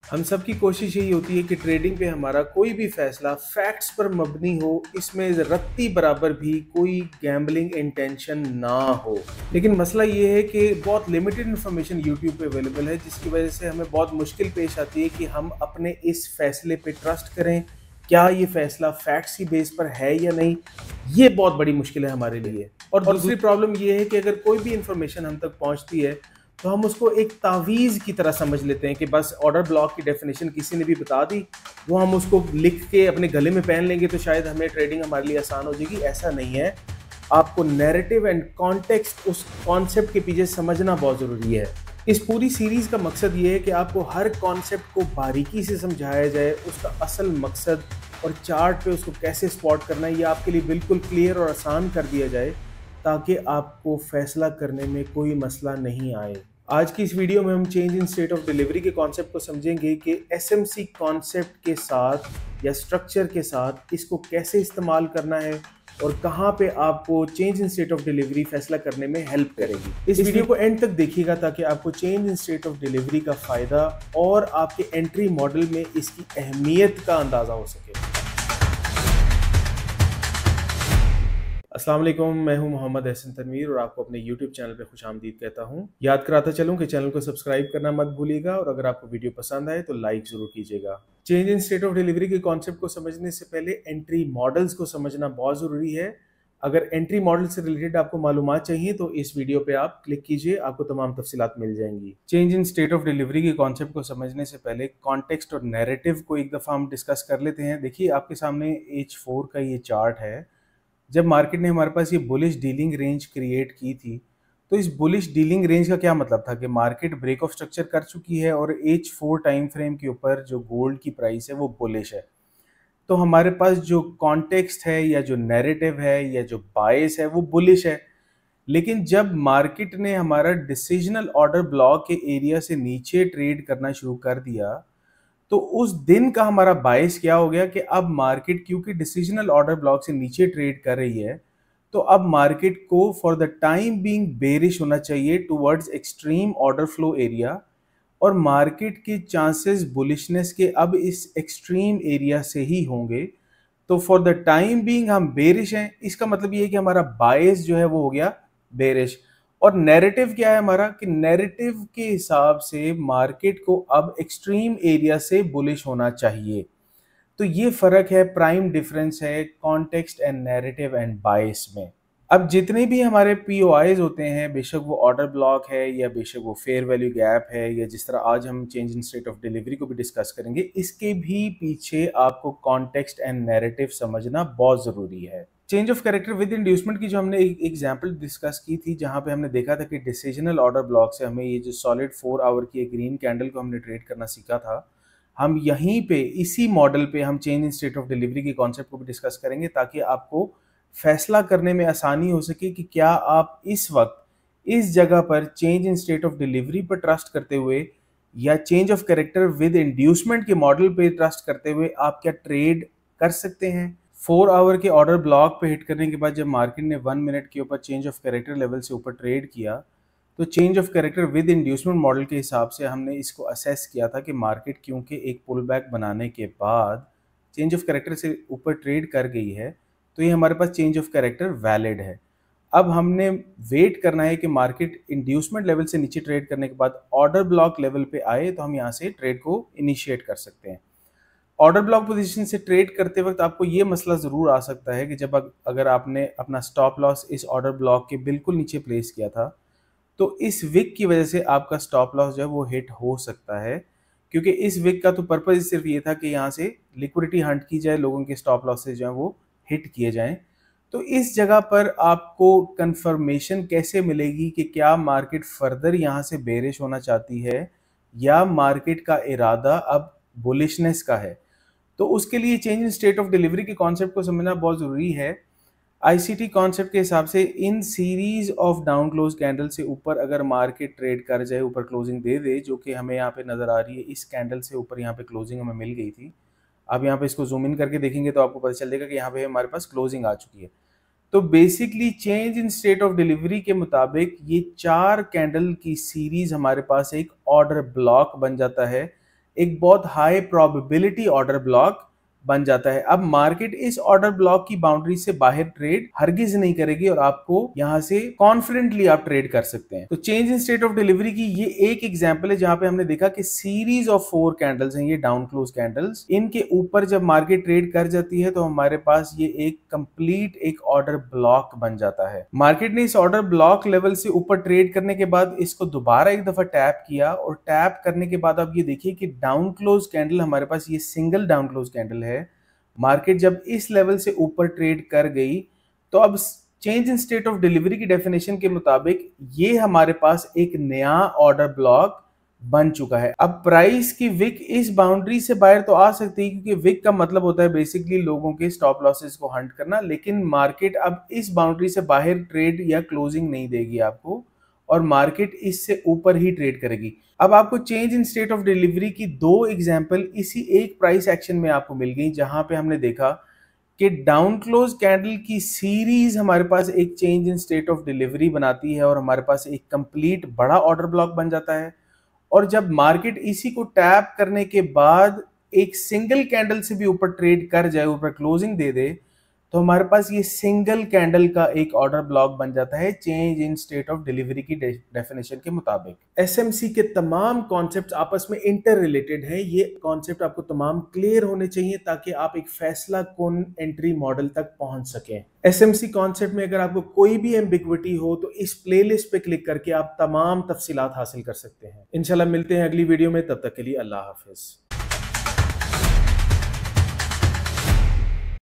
हम सब की कोशिश यही होती है कि ट्रेडिंग पे हमारा कोई भी फैसला फैक्ट्स पर मबनी हो, इसमें रत्ती बराबर भी कोई गैम्बलिंग इंटेंशन ना हो। लेकिन मसला ये है कि बहुत लिमिटेड इन्फॉर्मेशन यूट्यूब पे अवेलेबल है, जिसकी वजह से हमें बहुत मुश्किल पेश आती है कि हम अपने इस फैसले पे ट्रस्ट करें। क्या ये फैसला फैक्ट्स की बेस पर है या नहीं, ये बहुत बड़ी मुश्किल है हमारे लिए। और दूसरी प्रॉब्लम ये है कि अगर कोई भी इंफॉर्मेशन हम तक पहुंचती है तो हम उसको एक तावीज़ की तरह समझ लेते हैं कि बस ऑर्डर ब्लॉक की डेफिनेशन किसी ने भी बता दी, वो हम उसको लिख के अपने गले में पहन लेंगे तो शायद हमें ट्रेडिंग हमारे लिए आसान हो जाएगी। ऐसा नहीं है। आपको नैरेटिव एंड कॉन्टेक्स्ट, उस कॉन्सेप्ट के पीछे समझना बहुत ज़रूरी है। इस पूरी सीरीज़ का मकसद ये है कि आपको हर कॉन्सेप्ट को बारीकी से समझाया जाए, उसका असल मकसद और चार्ट पे उसको कैसे स्पॉट करना है ये आपके लिए बिल्कुल क्लियर और आसान कर दिया जाए, ताकि आपको फैसला करने में कोई मसला नहीं आए। आज की इस वीडियो में हम change in state of delivery के कॉन्सेप्ट को समझेंगे कि एसएमसी कॉन्सेप्ट के साथ या स्ट्रक्चर के साथ इसको कैसे इस्तेमाल करना है और कहाँ पे आपको change in state of delivery फैसला करने में हेल्प करेगी। इस वीडियो को एंड तक देखिएगा ताकि आपको change in state of delivery का फ़ायदा और आपके एंट्री मॉडल में इसकी अहमियत का अंदाज़ा हो सके। अस्सलाम वालेकुम, मैं हूं मोहम्मद एहसन तनवीर और आपको अपने YouTube चैनल पे खुशामदीद कहता हूं। याद कराता चलूं कि चैनल को सब्सक्राइब करना मत भूलिएगा और अगर आपको वीडियो पसंद आए तो लाइक ज़रूर कीजिएगा। Change in state of delivery के कॉन्सेप्ट को समझने से पहले एंट्री मॉडल्स को समझना बहुत ज़रूरी है। अगर एंट्री मॉडल से रिलेटेड आपको मालूमात चाहिए तो इस वीडियो पे आप क्लिक कीजिए, आपको तमाम तफसीलात मिल जाएंगी। Change in state of delivery के कॉन्सेप्ट को समझने से पहले कॉन्टेक्स्ट और नैरेटिव को एक दफ़ा हम डिस्कस कर लेते हैं। देखिए, आपके सामने H4 का ये चार्ट है। जब मार्केट ने हमारे पास ये बुलिश डीलिंग रेंज क्रिएट की थी, तो इस बुलिश डीलिंग रेंज का क्या मतलब था कि मार्केट ब्रेक ऑफ स्ट्रक्चर कर चुकी है और H4 टाइम फ्रेम के ऊपर जो गोल्ड की प्राइस है वो बुलिश है। तो हमारे पास जो कॉन्टेक्स्ट है या जो नैरेटिव है या जो बायस है वो बुलिश है। लेकिन जब मार्केट ने हमारा डिसीजनल ऑर्डर ब्लॉक के एरिया से नीचे ट्रेड करना शुरू कर दिया, तो उस दिन का हमारा बायस क्या हो गया कि अब मार्केट क्योंकि डिसीजनल ऑर्डर ब्लॉक से नीचे ट्रेड कर रही है, तो अब मार्केट को for the time being bearish होना चाहिए towards extreme order flow area और मार्केट के चांसेस बुलिशनेस के अब इस एक्सट्रीम एरिया से ही होंगे। तो फॉर द टाइम बीइंग हम बेरिश हैं, इसका मतलब ये है कि हमारा बायस जो है वो हो गया बेरिश। और नैरेटिव क्या है हमारा कि नैरेटिव के हिसाब से मार्केट को अब एक्सट्रीम एरिया से बुलिश होना चाहिए। तो ये फर्क है, प्राइम डिफरेंस है कॉन्टेक्स्ट एंड नैरेटिव एंड बायस में। अब जितने भी हमारे पीओआईज होते हैं, बेशक वो ऑर्डर ब्लॉक है या बेशक वो फेयर वैल्यू गैप है या जिस तरह आज हम change in state of delivery को भी डिस्कस करेंगे, इसके भी पीछे आपको कॉन्टेक्स्ट एंड नैरेटिव समझना बहुत ज़रूरी है। Change of character with inducement की जो हमने एक एग्जाम्पल डिस्कस की थी, जहां पे हमने देखा था कि डिसीजनल ऑर्डर ब्लॉक से हमें ये जो सॉलिड 4 आवर की एक ग्रीन कैंडल को हमने ट्रेड करना सीखा था, हम यहीं पे इसी मॉडल पे हम change in state of delivery के कॉन्सेप्ट को भी डिस्कस करेंगे ताकि आपको फैसला करने में आसानी हो सके कि क्या आप इस वक्त इस जगह पर change in state of delivery पर ट्रस्ट करते हुए या change of character with inducement के मॉडल पे ट्रस्ट करते हुए आप क्या ट्रेड कर सकते हैं। 4 आवर के ऑर्डर ब्लॉक पे हिट करने के बाद जब मार्केट ने 1 मिनट के ऊपर चेंज ऑफ कैरेक्टर लेवल से ऊपर ट्रेड किया, तो change of character with inducement model के हिसाब से हमने इसको असेस किया था कि मार्केट क्योंकि एक पुल बैक बनाने के बाद चेंज ऑफ कैरेक्टर से ऊपर ट्रेड कर गई है, तो ये हमारे पास चेंज ऑफ कैरेक्टर वैलिड है। अब हमने वेट करना है कि मार्केट इंड्यूसमेंट लेवल से नीचे ट्रेड करने के बाद ऑर्डर ब्लॉक लेवल पे आए तो हम यहाँ से ट्रेड को इनिशिएट कर सकते हैं। ऑर्डर ब्लॉक पोजीशन से ट्रेड करते वक्त आपको ये मसला ज़रूर आ सकता है कि जब अगर आपने अपना स्टॉप लॉस इस ऑर्डर ब्लॉक के बिल्कुल नीचे प्लेस किया था, तो इस विक की वजह से आपका स्टॉप लॉस जो है वो हिट हो सकता है, क्योंकि इस विक का तो पर्पज़ सिर्फ ये था कि यहाँ से लिक्विडिटी हंट की जाए, लोगों के स्टॉप लॉसेज जो हैं वो हिट किए जाएं। तो इस जगह पर आपको कंफर्मेशन कैसे मिलेगी कि क्या मार्केट फर्दर यहाँ से बेरिश होना चाहती है या मार्केट का इरादा अब बुलिशनेस का है। तो उसके लिए change in state of delivery के कॉन्सेप्ट को समझना बहुत ज़रूरी है। आईसीटी कॉन्सेप्ट के हिसाब से in series of down close candle से ऊपर अगर मार्केट ट्रेड कर जाए, ऊपर क्लोजिंग दे दे, जो कि हमें यहाँ पे नज़र आ रही है, इस कैंडल से ऊपर यहाँ पे क्लोजिंग हमें मिल गई थी। अब यहाँ पे इसको जूम इन करके देखेंगे तो आपको पता चल जाएगा कि यहाँ पे हमारे पास क्लोजिंग आ चुकी है। तो basically change in state of delivery के मुताबिक ये 4 कैंडल की सीरीज हमारे पास एक ऑर्डर ब्लॉक बन जाता है। एक बहुत हाई प्रोबेबिलिटी ऑर्डर ब्लॉक बन जाता है। अब मार्केट इस ऑर्डर ब्लॉक की बाउंड्री से बाहर ट्रेड हरगिज नहीं करेगी और आपको यहां से कॉन्फिडेंटली आप ट्रेड कर सकते हैं। तो change in state of delivery की ये एक एग्जांपल है जहां पे हमने देखा कि सीरीज ऑफ 4 कैंडल्स हैं, ये डाउन क्लोज कैंडल्स, इनके ऊपर जब मार्केट ट्रेड कर जाती है तो हमारे पास ये एक कंप्लीट एक ऑर्डर ब्लॉक बन जाता है। मार्केट ने इस ऑर्डर ब्लॉक लेवल से ऊपर ट्रेड करने के बाद इसको दोबारा एक दफा टैप किया और टैप करने के बाद आप ये देखिए कि डाउन क्लोज कैंडल हमारे पास ये सिंगल डाउन क्लोज कैंडल है। मार्केट जब इस लेवल से ऊपर ट्रेड कर गई तो अब change in state of delivery की डेफिनेशन के मुताबिक ये हमारे पास एक नया ऑर्डर ब्लॉक बन चुका है। अब प्राइस की विक इस बाउंड्री से बाहर तो आ सकती है क्योंकि विक का मतलब होता है बेसिकली लोगों के स्टॉप लॉसेस को हंट करना, लेकिन मार्केट अब इस बाउंड्री से बाहर ट्रेड या क्लोजिंग नहीं देगी आपको और मार्केट इससे ऊपर ही ट्रेड करेगी। अब आपको change in state of delivery की दो एग्जांपल इसी एक प्राइस एक्शन में आपको मिल गई जहां पे हमने देखा कि डाउन क्लोज कैंडल की सीरीज हमारे पास एक change in state of delivery बनाती है और हमारे पास एक कंप्लीट बड़ा ऑर्डर ब्लॉक बन जाता है। और जब मार्केट इसी को टैप करने के बाद एक सिंगल कैंडल से भी ऊपर ट्रेड कर जाए, ऊपर क्लोजिंग दे दे, तो हमारे पास ये सिंगल कैंडल का एक ऑर्डर ब्लॉक बन जाता है change in state of delivery की डेफिनेशन के मुताबिक। एसएमसी के तमाम कॉन्सेप्ट्स आपस में इंटर रिलेटेड हैं। ये कॉन्सेप्ट आपको तमाम क्लियर होने चाहिए ताकि आप एक फैसला कौन एंट्री मॉडल तक पहुंच सकें। एसएमसी कॉन्सेप्ट में अगर आपको कोई भी एम्बिग्विटी हो तो इस प्लेलिस्ट पे क्लिक करके आप तमाम तफसीलात हासिल कर सकते हैं। इंशाल्लाह मिलते हैं अगली वीडियो में, तब तक के लिए अल्लाह हाफिज।